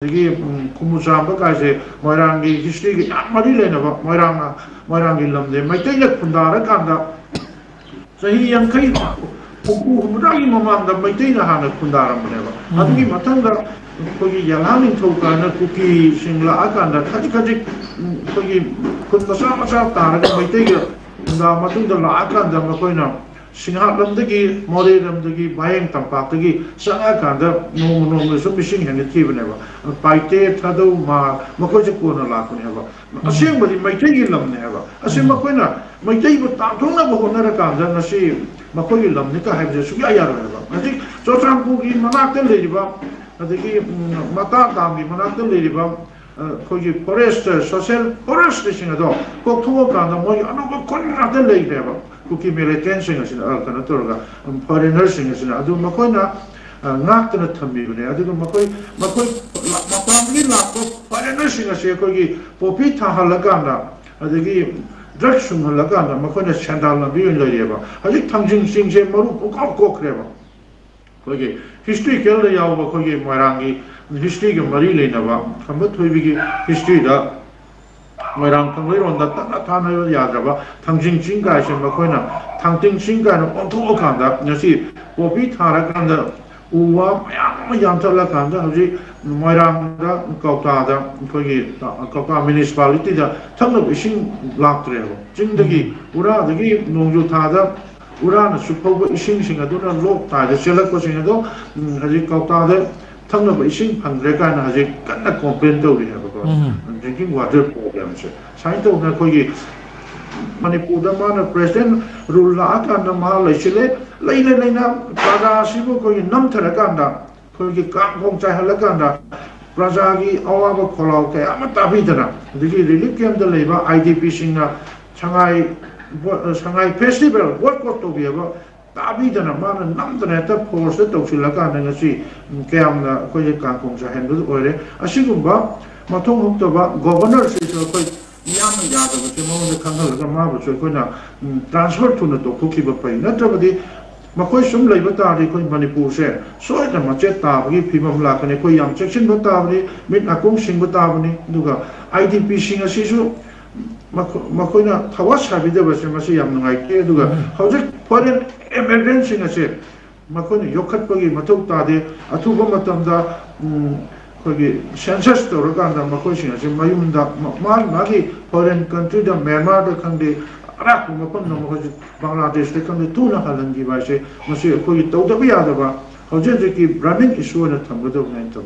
Kumusamba kaise Moirangi history ki mari lenaba Moirangi lamde maitayna khundara kanda sahi yankai humragi mamanda maitayna hana khundaram baneba adugi matanga kogi yalhaning thokana kuki singla akanda khajik kogi khunmasa masa taraga maitayga khunda matungda la akanda makoina Singha lamdagi More lamdagi Bayang tampatagi sanga kanda no so missing hen tibeneba paite thado makoi je kona lakune haba aseng badi maitei lamne haba aseng makoina maitei bu tangthongna bu honara kanda nasi makoi lamne ka haibje su ya yaro haba aji chotrampu gi manakte leriba adagi mata tamgi manakte leriba kogi forest social forest singado kokthungo kanda moi anoba konna de leireba kuki American sing as in Alcanatorga, foreigners sing as in Adu Makoina, Nakana Tamibune, Adu Makoi, Mapamli Lako, foreigners sing as Yakogi, Popita Halaganda, Adagi, Draxum Halaganda, Makona Chandala, Biun Ladieva, Adi Tangjing Sing Maru, Kokreva. Kogi, history Kelly Yawa Kogi Marangi, history of Marie Nava, Kamatuigi, history that. Moirang Tanglay on the Tana Yadaba, Tangjing Chinga, Makoina, Tangting Chinga, on Tokanda, Nasi, Popi Tarakanda, Uwa, Yantalakanda, Moiranga, Kautada, Koka municipality, the tongue of Ishing Black Trail, Jindagi, Ura, the Gi, Nonjutada, Uran, Supoba Ishing Singaduna, Lokta, the Selako Singado, Haji Kautada, tongue of Ishing Pandreka, and Haji Kana complaint to drinking water programs. Saito Nakogi Manipudamana President Rulaka and the Malachile, Lena Praga Sibu Namtarakanda, Kogi Kangong Chahalakanda, Prazagi, Awaba Koloke, Amatavitana, the Religium the Labor, IDP singer, Shanghai Festival, what got to be about. Abidana man Namtaneta posted to Filaka and see Kam Koya Kangong Chahandle or Ashigumba. Matung Hoktaba, governor says quite Yam Yada, which among the Kangal Gama, which are going to transfer to the Tokuki Pay. Not everybody, Makoisum Labatari, Manipur share. So at the Macheta, people like an Ekoyam section Batavni, Mid Akung Sing Batavni, Duga, IDP Sing a Sisu, Makoina, Tawas Habida was a Masiam like Duga. How did foreign emergency in a ship? Makoni, Yokatpagi, Matokade, Atuba Matanda. 거기 census 돌아간다 마코시나 지금 마윤다 마기 foreign country 다 Myanmar 컨데 아라고 뭐건 너무 거기 방글라데시 컨데 투나 하는 게 봐시 무슨 거기 또 더비야다 봐 어제 저기 running issue 는 담고도 그냥 좀